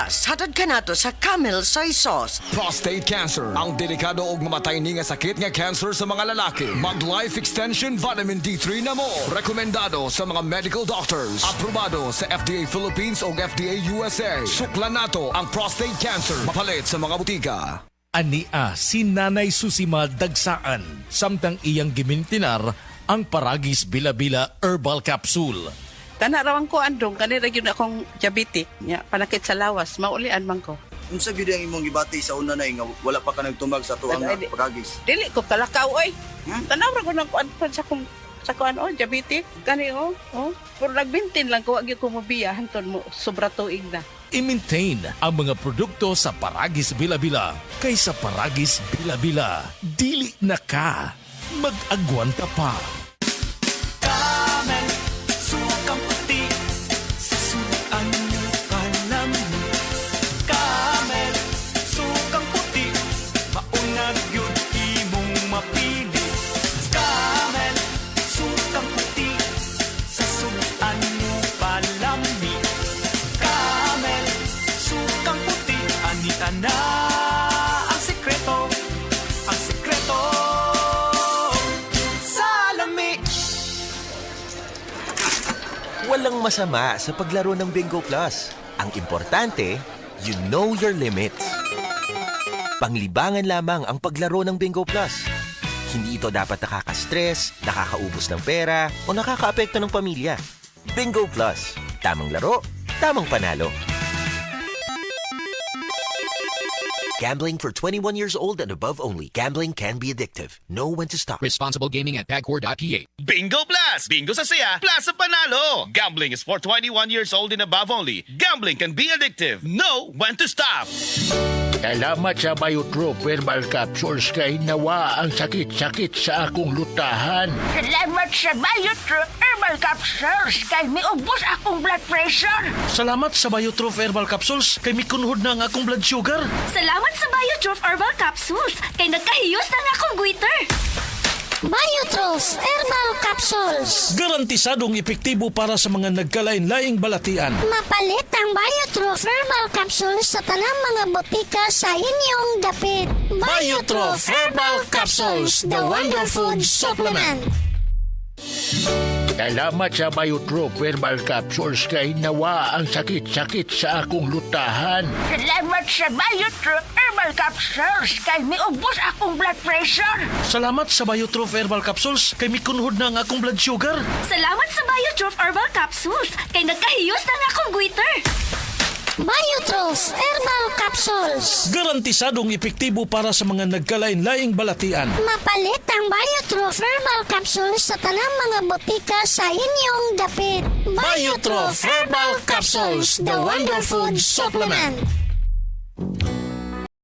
Plus, hatod ka nato sa Camel Soy Sauce. Prostate cancer, ang delikado ug mamatay ni nga sakit nga cancer sa mga lalaki. Mag Life Extension Vitamin D3 na mo. Rekomendado sa mga medical doctors. Aprobado sa FDA Philippines ug FDA USA. Suklan nato ang prostate cancer. Mapalit sa mga butika. Ania si Nanay Susima Dagsaan, samtang iyang gimintinar ang Paragis Bila-Bila Herbal Capsule. Tanarawan ko andong kanira gyud akong diabetic nya panakit sa lawas maulian man ko. Unsa gyud ang imong gibati sa una nay nga wala pa ka nagtumag sa tuang Ay, pagagis? Dili ko kalakaw oy. Tanawra ko nang kuan sa kuan diabetic kani puro nagbintin lang ko gyud ko mobiya hanton mo sobra tuig na. I-maintain ang mga produkto sa Paragis Bila-Bila kaysa Paragis Bila-Bila. Dili na ka. Mag-agwanta pa. Walang masama sa paglaro ng Bingo Plus. Ang importante, you know your limits. Panglibangan lamang ang paglaro ng Bingo Plus. Hindi ito dapat nakaka-stress, nakakaubos ng pera, o nakakaapekto ng pamilya. Bingo Plus. Tamang laro, tamang panalo. Gambling for 21 years old and above only. Gambling can be addictive. Know when to stop. Responsible gaming at pagcore.ph. Bingo Plus! Bingo sa saya, plus sa panalo! Gambling is for 21 years old and above only. Gambling can be addictive. Know when to stop! Salamat sa Biotrop Herbal Capsules kay nawa ang sakit-sakit sa akong lutahan. Salamat sa Biotrop Herbal Capsules kay miubos akong blood pressure. Salamat sa Biotrop Herbal Capsules kay mikunhod na ang akong blood sugar. Salamat sa Biotrop Herbal Capsules kay nagkahiyos na ang akong goiter. Biotrop Herbal Capsules. Garantisadong epektibo para sa mga nagkalain-laing balatian. Mapalit ang Biotrop Herbal Capsules sa tanang mga botika sa inyong dapit. Biotrop Herbal Capsules, the Wonder Food Supplement. Salamat sa Biotrop Herbal Capsules kay nawa ang sakit-sakit sa akong lutahan. Salamat sa Biotrop Herbal Capsules kay miubos akong blood pressure. Salamat sa Biotrop Herbal Capsules kay mikunhod na ang akong blood sugar. Salamat sa Biotrop Herbal Capsules kay nagkahiyos na ang akong goiter. Biotrop Herbal Capsules. Garantisadong epektibo para sa mga nagkalain-laing balatian. Mapalit ang Biotrop Herbal Capsules sa tanang mga botika sa inyong dapit. Biotrop Herbal Capsules, the Wonder Food Supplement.